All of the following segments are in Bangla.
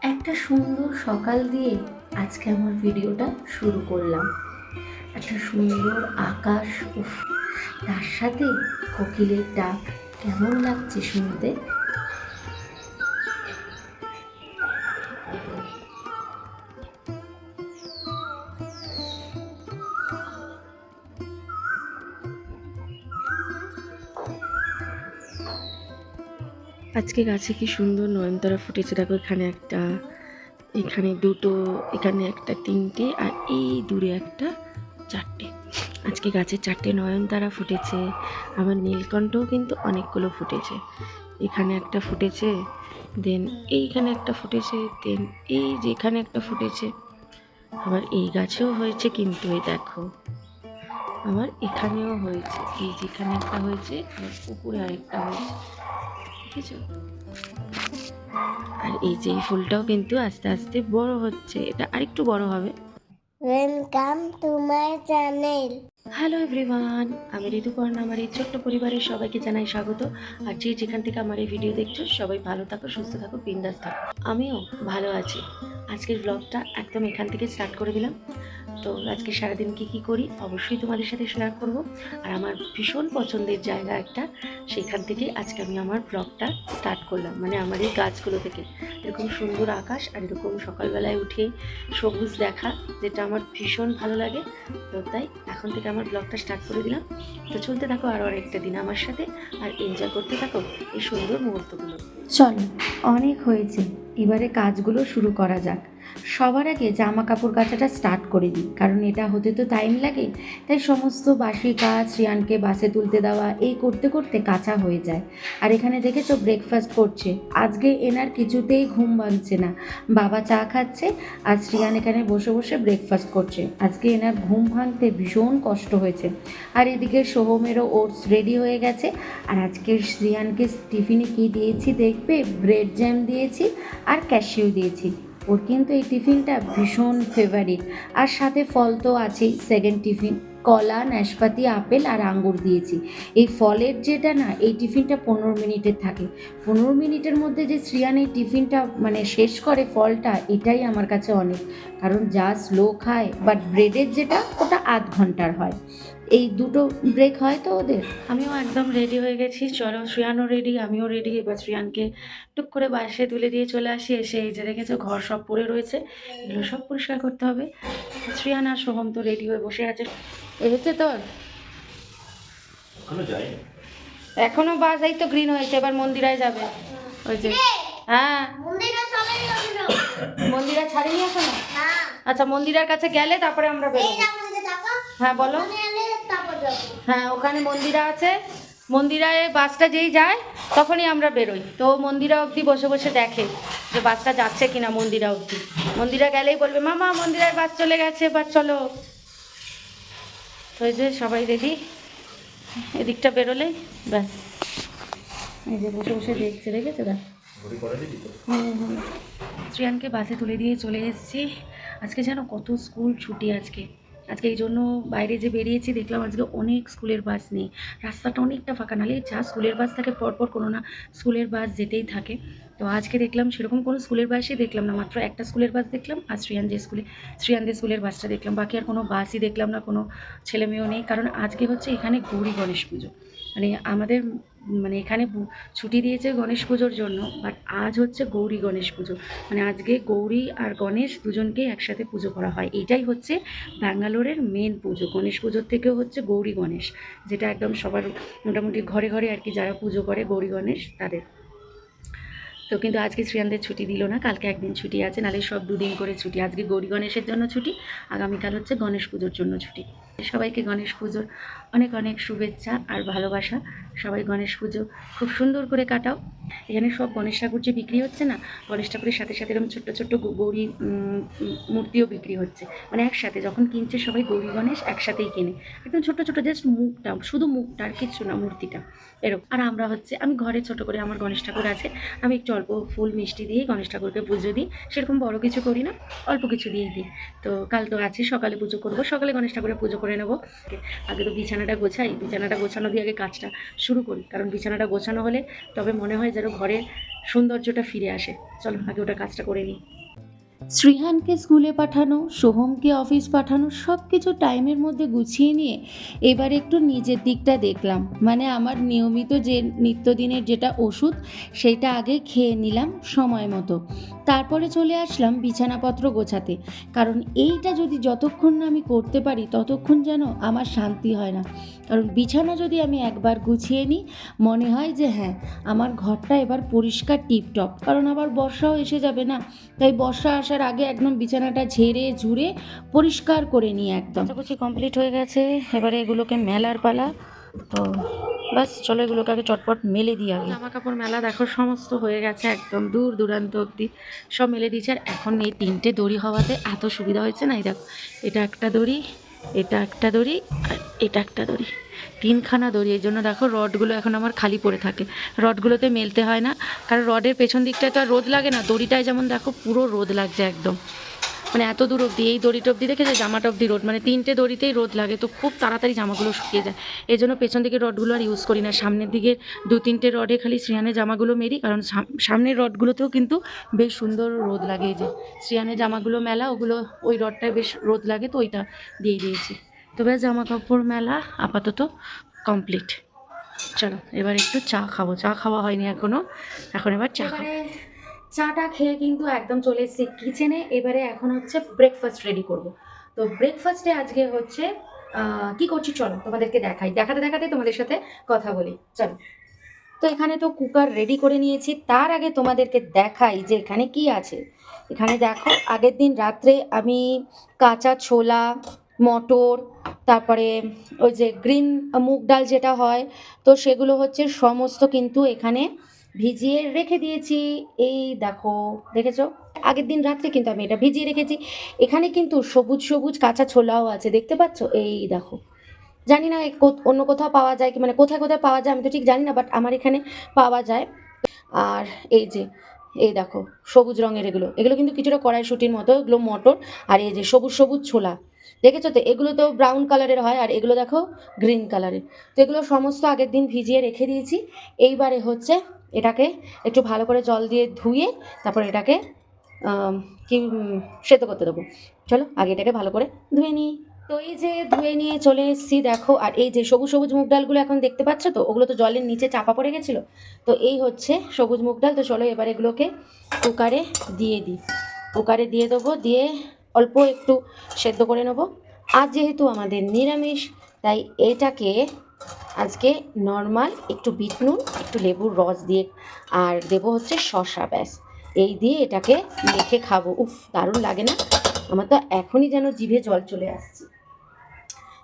একটা সুন্দর সকাল দিয়ে আজকে আমার ভিডিওটা শুরু করলাম। একটা সুন্দর আকাশ, উফ, তার সাথে কোকিলের ডাক। কেমন লাগছে শুনতে? আজকে গাছে কি সুন্দর নয়নতারা ফুটেছে, দেখো এখানে একটা, এখানে দুটো, এখানে একটা, তিনটে, আর এই দূরে একটা, চারটে। আজকে গাছে চারটে নয়নতারা ফুটেছে। আমার নীলকণ্ঠও কিন্তু অনেকগুলো ফুটেছে। এখানে একটা ফুটেছে, দেন এইখানে একটা ফুটেছে, দেন এই যে এখানে একটা ফুটেছে। আবার এই গাছেও হয়েছে, কিন্তু এই দেখো আমার এখানেও হয়েছে, এই যেখানে একটা হয়েছে, আবার উপরে আরেকটা হয়েছে, দেখেছো? আর এই যে এই ফুলটাও কিন্তু আস্তে আস্তে বড় হচ্ছে, এটা আরেকটু বড় হবে। Welcome to my channel. Hello everyone, আমি ঋতুপর্ণা। আমার এই ছোট্ট পরিবারের সবাইকে জানাই স্বাগত। আর যে যেখান থেকে আমার এই ভিডিও দেখছো, সবাই ভালো থাকো, সুস্থ থাকো, বিন্দাস থাকো। আমিও ভালো আছি। আজকের ব্লগটা একদম এখান থেকে স্টার্ট করে দিলাম। তো আজকে সারাদিন কী করি অবশ্যই তোমাদের সাথে শেয়ার করব। আর আমার ভীষণ পছন্দের জায়গা একটা, সেখান থেকে আজকে আমি আমার ব্লগটা স্টার্ট করলাম। মানে আমার এই গাছগুলো থেকে এরকম সুন্দর আকাশ আর এরকম সকালবেলায় উঠে সবুজ দেখা, যেটা আমার ভীষণ ভালো লাগে। তো তাই এখন থেকে আমার ব্লগটা স্টার্ট করে দিলাম। তো চলতে থাকো আরও আরেকটা দিন আমার সাথে, আর এনজয় করতে থাকো এই সুন্দর মুহূর্তগুলো। চলো, অনেক হয়েছে, এবারে কাজগুলো শুরু করা যাক। সবার আগে জামা কাপড় কাচাটা স্টার্ট করে দিই, কারণ এটা হতে তো টাইম লাগে। তাই সমস্ত বাসি কাজ, শ্রিয়ানকে বাসে তুলতে দেওয়া, এই করতে করতে কাঁচা হয়ে যায়। আর এখানে দেখেছো ব্রেকফাস্ট করছে। আজকে এনার কিছুতেই ঘুম ভাঙছে না। বাবা চা খাচ্ছে আর শ্রিয়ান এখানে বসে বসে ব্রেকফাস্ট করছে। আজকে এনার ঘুম ভাঙতে ভীষণ কষ্ট হয়েছে। আর এদিকে সোহমেরও ওটস রেডি হয়ে গেছে। আর আজকে শ্রিয়ানকে টিফিনে কী দিয়েছি দেখবে, ব্রেড জ্যাম দিয়েছি আর ক্যাশিউ দিয়েছি। ওর কিন্তু এই টিফিনটা ভীষণ ফেভারিট। আর সাথে ফল তো আছেই, সেকেন্ড টিফিন কলা, নাশপাতি, আপেল আর আঙ্গুর দিয়েছি। এই ফলের যেটা না, এই টিফিনটা 15 মিনিটের থাকে। 15 মিনিটের মধ্যে যে শ্রিয়ান এই টিফিনটা মানে শেষ করে ফলটা, এটাই আমার কাছে অনেক। কারণ যা স্লো খায়, বাট ব্রেডের যেটা, ওটা আধ ঘন্টার হয়। এই দুটো ব্রেক হয় তো ওদের। আমিও একদম রেডি হয়ে গেছি, চলো শ্রিয়ানও রেডি, আমিও রেডি। এবার শ্রিয়ানকে টুক করে বাসে তুলে দিয়ে চলে আসি। এসে এই যে দেখেছো ঘর সব পড়ে রয়েছে, এগুলো সব পরিষ্কার করতে হবে। শ্রিয়ান আর সোহম তো রেডি হয়ে বসে আছে। এই হচ্ছে তোর এখনো বাস, এই তো গ্রিন হয়েছে, এবার মন্দিরায় যাবে। ওই যে, হ্যাঁ মন্দিরা ছাড়িনি এখনো। আচ্ছা, মন্দিরের কাছে গেলে তারপরে আমরা বেরোবো। হ্যাঁ বলো। হ্যাঁ, ওখানে মন্দিরা আছে। মন্দিরায় বাসটা যেই যায় তখনই আমরা বেরোই। তো মন্দিরা অবধি বসে বসে দেখে যে বাসটা যাচ্ছে কিনা মন্দিরা অবধি। মন্দিরা গেলেই বলবে মামা মন্দিরায় বাস চলে গেছে, এবার চলো। তো এই যে সবাই রেডি, এদিকটা বেরোলেই ব্যাস। এই যে বসে বসে দেখছে, দেখেছে দেখ। শ্রিয়ানকে বাসে তুলে দিয়ে চলে এসেছি। আজকে যেন কত স্কুল ছুটি আজকে। আজকে এই জন্য বাইরে যে বেরিয়েছি, দেখলাম আজকে অনেক স্কুলের বাস নেই। রাস্তাটা অনেকটা ফাঁকা, নাহলে যা স্কুলের বাস থাকে পরপর কোনো না স্কুলের বাস যেতেই থাকে। তো আজকে দেখলাম সেরকম কোনো স্কুলের বাসই দেখলাম না, মাত্র একটা স্কুলের বাস দেখলাম। আর শ্রিয়ানদের স্কুলের বাসটা দেখলাম, বাকি আর কোনো বাসই দেখলাম না, কোনো ছেলে মেয়েও নেই। কারণ আজকে হচ্ছে এখানে গৌরী গণেশ পুজো। মানে আমাদের মানে এখানে ছুটি দিয়েছে গণেশ পুজোর জন্য, বাট আজ হচ্ছে গৌরী গণেশ পুজো। মানে আজকে গৌরী আর গণেশ দুজনকেই একসাথে পুজো করা হয়। এইটাই হচ্ছে ব্যাঙ্গালোরের মেন পুজো। গণেশ পুজোর থেকেও হচ্ছে গৌরী গণেশ, যেটা একদম সবার মোটামুটি ঘরে ঘরে আর কি, যারা পুজো করে গৌরী গণেশ তাদের। তো কিন্তু আজকে শ্রিয়ানদের ছুটি দিল না, কালকে একদিন ছুটি আছে, নাহলে সব দুদিন করে ছুটি। আজকে গৌরী গণেশের জন্য ছুটি, আগামীকাল হচ্ছে গণেশ পুজোর জন্য ছুটি। সবাইকে গণেশ পুজোর অনেক অনেক শুভেচ্ছা আর ভালোবাসা। সবাই গণেশ পুজো খুব সুন্দর করে কাটাও। এখানে সব গণেশ ঠাকুর যে বিক্রি হচ্ছে না, গণেশ ঠাকুরের সাথে সাথে এরকম ছোট্ট ছোট্ট গৌরী মূর্তিও বিক্রি হচ্ছে। মানে একসাথে যখন কিনছে সবাই গৌরী গণেশ একসাথেই কেনে, একদম ছোট্ট ছোট্ট, জাস্ট মুখটা, শুধু মুখটা আর কিচ্ছু না, মূর্তিটা এরকম। আর আমরা হচ্ছে, আমি ঘরে ছোট করে আমার গণেশ ঠাকুর আছে, আমি একটু অল্প ফুল মিষ্টি দিয়ে গণেশ ঠাকুরকে পুজো দিই। সেরকম বড় কিছু করি না, অল্প কিছু দিয়েই দিই। তো কাল তো আছে, সকালে পুজো করবো, সকালে গণেশ ঠাকুরের পুজো করে নেবো। আগে তো বিছানাটা গোছাই, বিছানাটা গোছানো দিয়ে আগে কাজটা শুরু করি, কারণ বিছানাটা গোছানো হলে তবে মনে হয় যেন ঘরে সৌন্দর্যটা ফিরে আসে। চলো আগে ওটা কাজটা করে নিই। শ্রীহানকে স্কুলে পাঠানো, সোহমকে অফিস পাঠানো, সব কিছু টাইমের মধ্যে গুছিয়ে নিয়ে এবার একটু নিজের দিকটা দেখলাম। মানে আমার নিয়মিত যে নিত্যদিনের যেটা ওষুধ সেইটা আগে খেয়ে নিলাম সময় মতো। তারপরে চলে আসলাম বিছানাপত্র গোছাতে, কারণ এইটা যদি যতক্ষণ না আমি করতে পারি ততক্ষণ যেন আমার শান্তি হয় না। কারণ বিছানা যদি আমি একবার গুছিয়ে নিই, মনে হয় যে হ্যাঁ, আমার ঘরটা এবার পরিষ্কার টিপটপ। কারণ আবার বর্ষাও এসে যাবে না, তাই বর্ষা আসার আগে একদম বিছানাটা ঝেড়ে ঝুড়ে পরিষ্কার করে নিই একদম। কাচাকুচি কমপ্লিট হয়ে গেছে, এবারে এগুলোকে মেলার পালা। তো বাস চলো এগুলোকে আগে চটপট মেলে দিই। আগে জামা কাপড় মেলা দেখো সমস্ত হয়ে গেছে, একদম দূর দূরান্ত অবধি সব মেলে দিয়েছে। আর এখন এই 3টে দড়ি হওয়াতে এত সুবিধা হয়েছে না, এই দেখো এটা একটা দড়ি, এটা একটা দড়ি, আর এটা একটা দড়ি, 3খানা দড়ি। এই জন্য দেখো রডগুলো এখন আমার খালি পড়ে থাকে, রডগুলোতে মেলতে হয় না। কারণ রডের পেছন দিকটায় তো আর রোদ লাগে না, দড়িটায় যেমন দেখো পুরো রোদ লাগছে একদম, মানে এত দূর অবধি, এই দড়িটা অবধি দেখেছে, জামাটা অবধি রোদ, মানে 3টে দড়িতেই রোদ লাগে, তো খুব তাড়াতাড়ি জামাগুলো শুকিয়ে যায়। এই জন্য পেছন দিকের রডগুলো আর ইউজ করি না, সামনের দিকে 2-3টে রডে খালি শ্রিয়ানের জামাগুলো মেরি। কারণ সামনের রডগুলোতেও কিন্তু বেশ সুন্দর রোদ লাগে, এই যে শ্রিয়ানের জামাগুলো মেলা, ওগুলো ওই রডটায় বেশ রোদ লাগে, তো ওইটা দিয়ে দিয়েছি। তো ব্যাস জামা কাপড় মেলা আপাতত কমপ্লিট। চলো এবার একটু চা খাবো, চা খাওয়া হয়নি এখনো, এখন এবার চা খাবো। চাটা খেয়ে কিন্তু একদম চলে এসেছি কিচেনে। এবারে এখন হচ্ছে ব্রেকফাস্ট রেডি করব। তো ব্রেকফাস্টে আজকে হচ্ছে কি করছি চলো তোমাদেরকে দেখাই, দেখাতে দেখাতে তোমাদের সাথে কথা বলি চলো। তো এখানে তো কুকার রেডি করে নিয়েছি, তার আগে তোমাদেরকে দেখাই যে এখানে কি আছে। এখানে দেখো আগের দিন রাত্রে আমি কাঁচা ছোলা, মটর, তারপরে ওই যে গ্রিন মুগ ডাল যেটা হয়, তো সেগুলো হচ্ছে সমস্ত কিন্তু এখানে ভিজিয়ে রেখে দিয়েছি। এই দেখো, দেখেছো? আগের দিন রাত্রে কিন্তু আমি এটা ভিজিয়ে রেখেছি। এখানে কিন্তু সবুজ সবুজ কাঁচা ছোলাও আছে, দেখতে পাচ্ছ? এই দেখো, জানি না অন্য কোথাও পাওয়া যায় কি, মানে কোথায় কোথায় পাওয়া যায় আমি তো ঠিক জানি না, বাট আমার এখানে পাওয়া যায়। আর এই যে এই দেখো সবুজ রঙের এগুলো, এগুলো কিন্তু কিছুটা কড়াইশুঁটির মতো, এগুলো মটর। আর এই যে সবুজ সবুজ ছোলা, দেখেছো তো? এগুলো তো ব্রাউন কালারের হয়, আর এগুলো দেখো গ্রিন কালারের। তো এগুলো সমস্ত আগের দিন ভিজিয়ে রেখে দিয়েছি। এইবারে হচ্ছে এটাকে একটু ভালো করে জল দিয়ে ধুয়ে তারপর এটাকে সেদ্ধ করতে দেবো। চলো আগে এটাকে ভালো করে ধুয়ে নিই। তো এই যে ধুয়ে নিয়ে চলে এসেছি দেখো। আর এই যে সবুজ সবুজ মুগ ডালগুলো এখন দেখতে পাচ্ছ তো, ওগুলো তো জলের নিচে চাপা পড়ে গেছিলো। তো এই হচ্ছে সবুজ মুগ ডাল। তো চলো এবার এগুলোকে কুকারে দিয়ে দিই, কুকারে দিয়ে দেবো, দিয়ে অল্প একটু সেদ্ধ করে নেবো। আজ যেহেতু আমাদের নিরামিষ, তাই এটাকে আজকে নর্মাল একটু বিট নুন, একটু লেবুর রস দিয়ে, আর দেবো হচ্ছে শসা, ব্যাস এই দিয়ে এটাকে মেখে খাবো। উফ, দারুণ লাগে না? আমার তো এখনই যেন জিভে জল চলে আসছে,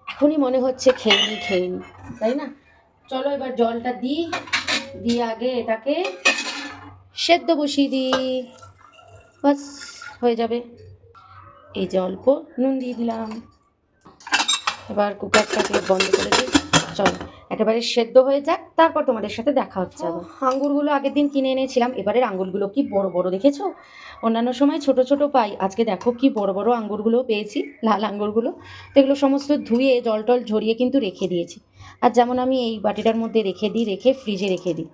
এখনই মনে হচ্ছে খেয়ে নি, তাই না? চলো এবার জলটা দিই, দিয়ে আগে এটাকে সেদ্ধ বসিয়ে দিই, বাস হয়ে যাবে। এই যে অল্প নুন দিয়ে দিলাম, এবার কুকারটাকে বন্ধ করে দিই। চলো একেবারে সেদ্ধ হয়ে যাক, তারপর তোমাদের সাথে দেখা হচ্ছে। আঙ্গুরগুলো আগের দিন কিনে এনেছিলাম, এবারের আঙ্গুরগুলো কি বড় বড় দেখেছো? অন্যান্য সময় ছোট ছোট পাই, আজকে দেখো কি বড় বড় আঙ্গুরগুলো পেয়েছি, লাল আঙ্গুরগুলো। তো এগুলো সমস্ত ধুয়ে জল টল ঝরিয়ে কিন্তু রেখে দিয়েছি। আর যেমন আমি এই বাটিটার মধ্যে রেখে দিই, রেখে ফ্রিজে রেখে দিই,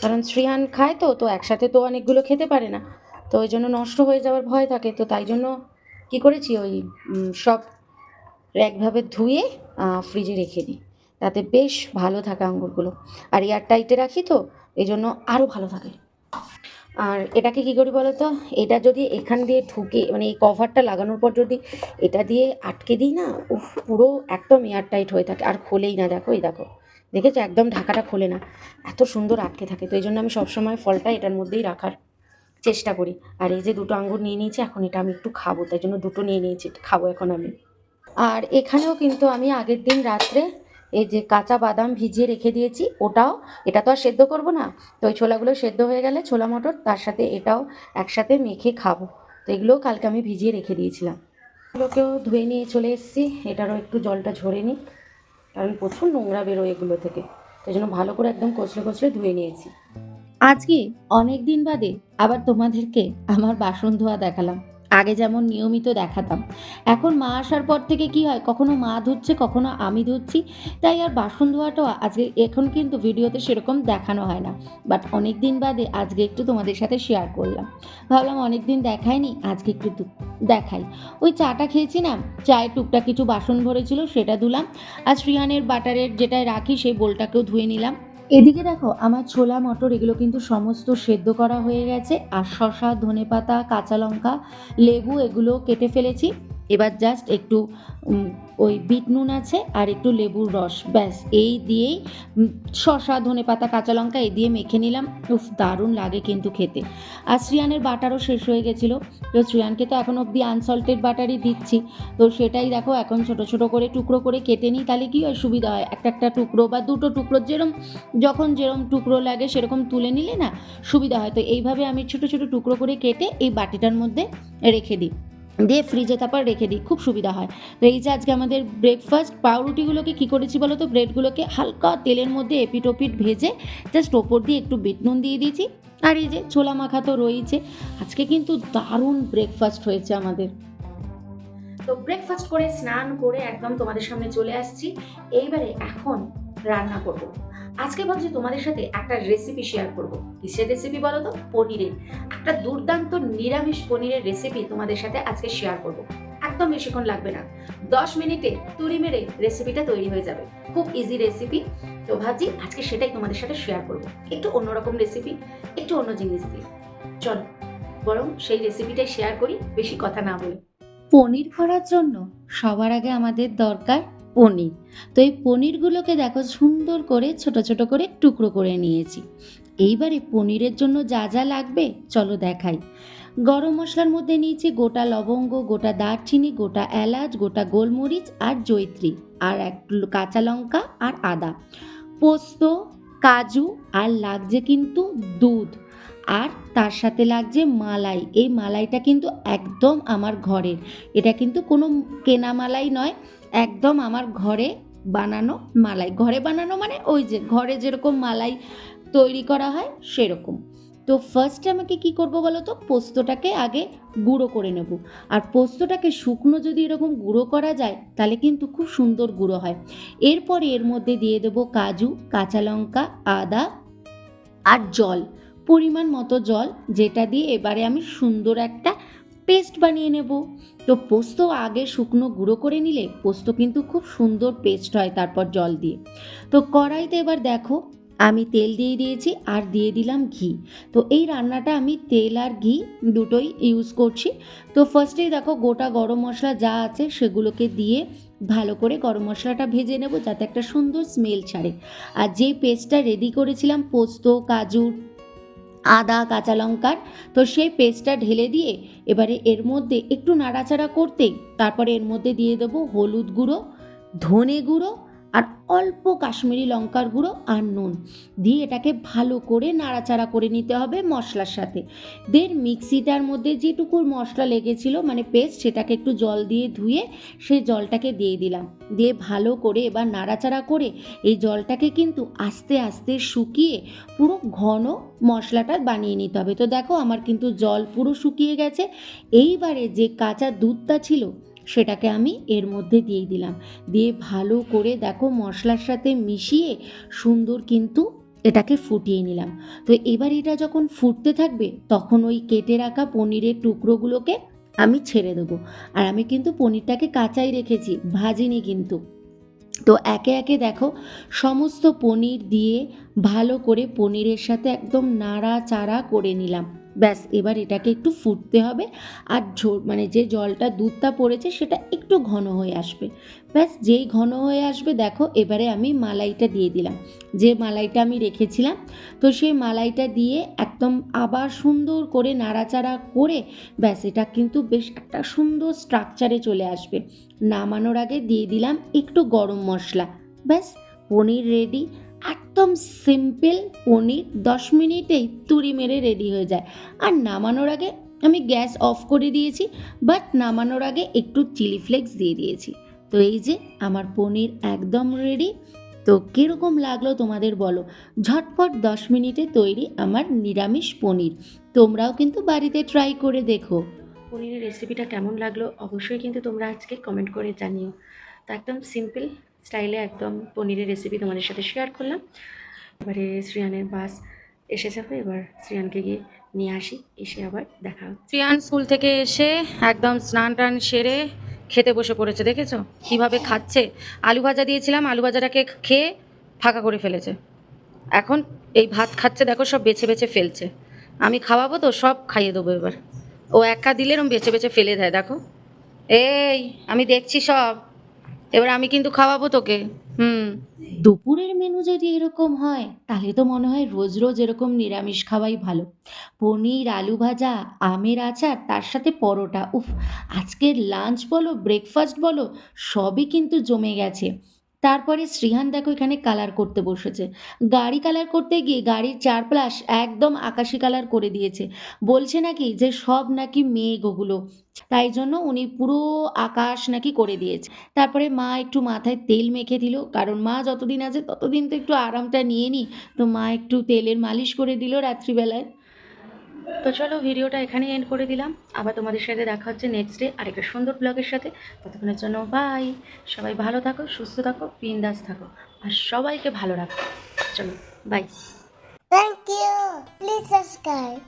কারণ শ্রীহান খায় তো, তো একসাথে তো অনেকগুলো খেতে পারে না, তো ওই জন্য নষ্ট হয়ে যাওয়ার ভয় থাকে। তো তাই জন্য কী করেছি, ওই সব একভাবে ধুয়ে ফ্রিজে রেখে দিই, তাতে বেশ ভালো থাকে আঙ্গুরগুলো। আর এয়ার টাইটে রাখি তো এই জন্য আরও ভালো থাকে। আর এটাকে কী করি বলো তো, এটা যদি এখান দিয়ে ঢুকে, মানে এই কভারটা লাগানোর পর যদি এটা দিয়ে আটকে দিই না, উফ, পুরো একদম এয়ার টাইট হয়ে থাকে, আর খোলেই না। দেখো, এই দেখো, দেখেছো? একদম ঢাকাটা খোলে না, এত সুন্দর আটকে থাকে। তো এই জন্য আমি সবসময় ফলটা এটার মধ্যেই রাখার চেষ্টা করি। আর এই যে দুটো আঙ্গুর নিয়ে নিয়েছি, এখন এটা আমি একটু খাবো, তাই জন্য দুটো নিয়ে নিয়েছি, খাবো এখন আমি। আর এখানেও কিন্তু আমি আগের দিন রাত্রে এই যে কাঁচা বাদাম ভিজিয়ে রেখে দিয়েছি, ওটাও, এটা তো আর সেদ্ধ করবো না, তো ওই ছোলাগুলো সেদ্ধ হয়ে গেলে ছোলা মটর তার সাথে এটাও একসাথে মেখে খাবো। তো এগুলোও কালকে আমি ভিজিয়ে রেখে দিয়েছিলাম। এগুলোকেও ধুয়ে নিয়ে চলে এসেছি, এটারও একটু জলটা ঝরে নিই, কারণ প্রচুর নোংরা বেরোয় এগুলো থেকে, তাই জন্য ভালো করে একদম কচলে কচলে ধুয়ে নিয়েছি। আজকে অনেক দিন বাদে আবার তোমাদেরকে আমার বাসন ধোয়া দেখালাম। আগে যেমন নিয়মিত দেখাতাম। এখন মা আসার পর থেকে কি হয়, কখনো মা ধুচ্ছে, কখনো আমি ধুচ্ছি, তাই আর বাসন ধোয়াটাও আজকে এখন কিন্তু ভিডিওতে সেরকম দেখানো হয় না। বাট অনেক দিন বাদে আজকে একটু তোমাদের সাথে শেয়ার করলাম। ভাবলাম অনেক দিন দেখাইনি, আজকে একটু দেখাই। ওই চাটা খেয়েছি না, চায়ের টুকটাক কিছু বাসন ভরেছিল সেটা ধুলাম, আর শ্রিয়ানের বাটারের যেটায় রাখি সেই বোলটাকেও ধুয়ে নিলাম। এদিকে দেখো আমার ছোলা মটর এগুলো কিন্তু সমস্ত সেদ্ধ করা হয়ে গেছে, আর শসা, ধনেপাতা, কাঁচা লঙ্কা, লেবু এগুলো কেটে ফেলেছি। এবার জাস্ট একটু ওই বিট নুন আছে আর একটু লেবুর রস, ব্যাস এই দিয়েই শসা, ধনেপাতা, কাঁচা লঙ্কা এই দিয়ে মেখে নিলাম। উফ, দারুণ লাগে কিন্তু খেতে। আর শ্রিয়ানের বাটারও শেষ হয়ে গেছিলো, তো শ্রিয়ানকে তো এখন অবধি আনসল্টেড বাটারই দিচ্ছি। তো সেটাই দেখো এখন ছোট ছোট করে টুকরো করে কেটে নিই, তাহলে কি হয় সুবিধা হয়, একটা একটা টুকরো বা দুটো টুকরো যখন যেরকম টুকরো লাগে সেরকম তুলে নিলে না সুবিধা হয়। তো এইভাবে আমি ছোট ছোট টুকরো করে কেটে এই বাটিটার মধ্যে রেখে দিই, দিয়ে ফ্রিজে তারপর রেখে দিই, খুব সুবিধা হয়। তো এই যে আজকে আমাদের ব্রেকফাস্ট, পাউরুটিগুলোকে কী করেছি বলো তো, ব্রেডগুলোকে হালকা তেলের মধ্যে এপিট ওপিট ভেজে জাস্ট ওপর দিয়ে একটু বিট নুন দিয়ে দিয়েছি। আর এই যে ছোলা মাখা তো রয়েছে। আজকে কিন্তু দারুণ ব্রেকফাস্ট হয়েছে আমাদের। তো ব্রেকফাস্ট করে স্নান করে একদম তোমাদের সামনে চলে আসছি। এইবারে এখন রান্না করব। আজকে ভাবছি তোমাদের সাথে একটা রেসিপি শেয়ার করব। কিসের রেসিপি বলো তো? পনিরের। একটা দুর্দান্ত নিরামিষ পনিরের রেসিপি তোমাদের সাথে আজকে শেয়ার করব। একদম বেশিক্ষণ লাগবে না, 10 মিনিটে তুড়ি মেরে রেসিপিটা তৈরি হয়ে যাবে। খুব ইজি রেসিপি। তো ভাবছি আজকে সেটাই তোমাদের সাথে শেয়ার করব। একটু অন্যরকম রেসিপি, একটু অন্য জিনিস দিয়ে। চলো বরং সেই রেসিপিটাই শেয়ার করি, বেশি কথা না বলে। পনির করার জন্য সবার আগে আমাদের দরকার পনির। তো এই পনিরগুলোকে দেখো সুন্দর করে ছোট ছোট করে টুকরো করে নিয়েছি। এইবারে পনিরের জন্য যা যা লাগবে চলো দেখাই। গরম মশলার মধ্যে নিয়েছি গোটা লবঙ্গ, গোটা দারচিনি, গোটা এলাচ, গোটা গোলমরিচ আর জয়িত্রী, আর এক কাঁচা লঙ্কা আর আদা, পোস্ত, কাজু, আর লাগছে কিন্তু দুধ, আর তার সাথে লাগছে মালাই। এই মালাইটা কিন্তু একদম আমার ঘরের, এটা কিন্তু কোনো কেনা মালাই নয়, একদম আমার ঘরে বানানো মালাই। ঘরে বানানো মানে ওই যে ঘরে যেরকম মালাই তৈরি করা হয় সেরকম। তো ফার্স্টে আমাকে কি করব বলো তো, পোস্তটাকে আগে গুঁড়ো করে নেব। আর পোস্তটাকে শুকনো যদি এরকম গুঁড়ো করা যায় তাহলে কিন্তু খুব সুন্দর গুঁড়ো হয়। এরপরে এর মধ্যে দিয়ে দেবো কাজু, কাঁচা লঙ্কা, আদা আর জল, পরিমাণ মতো জল, যেটা দিয়ে এবারে আমি সুন্দর একটা পেস্ট বানিয়ে নেব। তো পোস্ত আগে শুকনো গুঁড়ো করে নিলে পোস্ত কিন্তু খুব সুন্দর পেস্ট হয় তারপর জল দিয়ে। তো কড়াইতে এবার দেখো আমি তেল দিয়ে দিয়েছি আর দিয়ে দিলাম ঘি। তো এই রান্নাটা আমি তেল আর ঘি দুটোই ইউজ করছি। তো ফার্স্টেই দেখো গোটা গরম মশলা যা আছে সেগুলোকে দিয়ে ভালো করে গরম মশলাটা ভেজে নেব যাতে একটা সুন্দর স্মেল ছাড়ে। আর যে পেস্টটা রেডি করেছিলাম পোস্ত, কাজু, আদা, কাঁচা লঙ্কার, তো সেই পেস্টটা ঢেলে দিয়ে এবারে এর মধ্যে একটু নাড়াচাড়া করতেই তারপরে এর মধ্যে দিয়ে দেবো হলুদ গুঁড়ো, ধনে গুঁড়ো আর অল্প কাশ্মীরি লঙ্কার গুঁড়ো আর নুন দিয়ে এটাকে ভালো করে নাড়াচাড়া করে নিতে হবে মশলার সাথে। দেন মিক্সিটার মধ্যে যেটুকু মশলা লেগেছিল মানে পেস্ট, সেটাকে একটু জল দিয়ে ধুয়ে সেই জলটাকে দিয়ে দিলাম, দিয়ে ভালো করে এবার নাড়াচাড়া করে এই জলটাকে কিন্তু আস্তে আস্তে শুকিয়ে পুরো ঘন মশলাটা বানিয়ে নিতে হবে। তো দেখো আমার কিন্তু জল পুরো শুকিয়ে গেছে। এইবারে যে কাঁচা দুধটা ছিল সেটাকে আমি এর মধ্যে দিয়ে দিলাম, দিয়ে ভালো করে দেখো মশলার সাথে মিশিয়ে সুন্দর কিন্তু এটাকে ফুটিয়ে নিলাম। তো এবার এটা যখন ফুটতে থাকবে তখন ওই কেটে রাখা পনিরের টুকরোগুলোকে আমি ছেড়ে দেবো। আর আমি কিন্তু পনিরটাকে কাঁচাই রেখেছি, ভাজিনি কিন্তু। তো একে একে দেখো সমস্ত পনির দিয়ে ভালো করে পনিরের সাথে একদম নাড়াচাড়া করে নিলাম। ব্যাস এবার এটাকে একটু ফুটতে হবে, আর মানে যে জলটা দুধটা পড়েছে সেটা একটু ঘন হয়ে আসবে। ব্যাস যেই ঘন হয়ে আসবে দেখো এবারে আমি মালাইটা দিয়ে দিলাম, যে মালাইটা আমি রেখেছিলাম। তো সেই মালাইটা দিয়ে একদম আবার সুন্দর করে নাড়াচাড়া করে ব্যাস এটা কিন্তু বেশ একটা সুন্দর স্ট্রাকচারে চলে আসবে। নামানোর আগে দিয়ে দিলাম একটু গরম মশলা। ব্যাস পনির রেডি। একদম সিম্পল পনির, 10 মিনিটেই তুড়ি মেরে রেডি হয়ে যায়। আর নামানোর আগে আমি গ্যাস অফ করে দিয়েছি, বাট নামানোর আগে একটু চিলি ফ্লেক্স দিয়ে দিয়েছি। তো এই যে আমার পনির একদম রেডি। তো কীরকম লাগলো তোমাদের বলো? ঝটপট 10 মিনিটে তৈরি আমার নিরামিষ পনির। তোমরাও কিন্তু বাড়িতে ট্রাই করে দেখো। পনিরের রেসিপিটা কেমন লাগলো অবশ্যই কিন্তু তোমরা আজকে কমেন্ট করে জানিও। তো একদম সিম্পল স্টাইলে একদম পনিরের রেসিপি তোমাদের সাথে শেয়ার করলাম। এবারে শ্রিয়ানের বাস এসে যাবে, এবার শ্রিয়ানকে গিয়ে নিয়ে আসি, এসে আবার দেখা হবে। শ্রিয়ান স্কুল থেকে এসে একদম স্নান টান সেরে খেতে বসে পড়েছে, দেখেছো কিভাবে খাচ্ছে। আলু ভাজা দিয়েছিলাম, আলু ভাজাটাকে খেয়ে ফাঁকা করে ফেলেছে। এখন এই ভাত খাচ্ছে, দেখো সব বেছে বেছে ফেলছে। আমি খাওয়াবো তো সব খাইয়ে দেবো এবার। ও একা দিলে এরম বেছে বেছে ফেলে দেয়, দেখো। এই আমি দেখছি সব, এবার আমি কিন্তু খাওয়াবো তোকে। দুপুরের মেনু যদি এরকম হয় তাহলে তো মনে হয় রোজ রোজ এরকম নিরামিষ খাওয়াই ভালো। পনির, আলু ভাজা, আমের আচার, তার সাথে পরোটা, উফ! আজকের লাঞ্চ বলো ব্রেকফাস্ট বলো সবই কিন্তু জমে গেছে। তারপরে শ্রীহান দেখো এখানে কালার করতে বসেছে। গাড়ি কালার করতে গিয়ে গাড়ির চারপাশ একদম আকাশি কালার করে দিয়েছে। বলছে নাকি যে সব নাকি মেঘ ওগুলো, তাই জন্য উনি পুরো আকাশ নাকি করে দিয়েছে। তারপরে মা একটু মাথায় তেল মেখে দিল, কারণ মা যতদিন আছে ততদিন তো একটু আরামটা নিয়ে নিই। তো মা একটু তেলের মালিশ করে দিল রাত্রিবেলায়। তো চলো ভিডিওটা এখানেই এন্ড করে দিলাম। আবার তোমাদের সাথে দেখা হচ্ছে নেক্সট ডে আরেকটা সুন্দর ব্লগের সাথে। ততক্ষণের জন্য বাই। সবাই ভালো থাকো, সুস্থ থাকো, বিন্দাস থাকো, আর সবাইকে ভালো রাখো। চলো by. Thank you. Please subscribe.